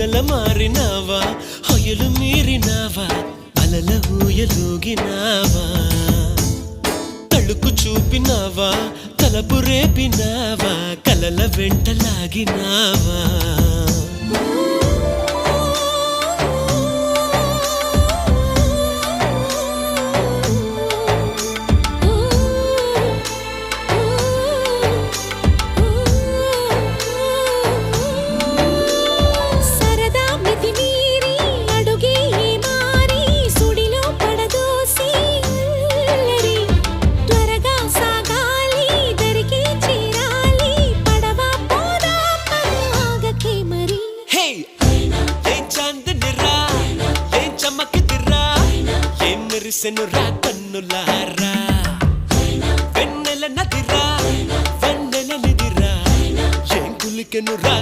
మొదల మారినావా హొయలు మీరినావా అలల ఊయలూగినావా తళుకు చూపినావా తలపు రేపినావా కలల వెంటలాగినావా మెరిసెనురా కన్నులారా వెన్నెల నదిరా వెన్నెల నిదిరా ఏం కులికెనురా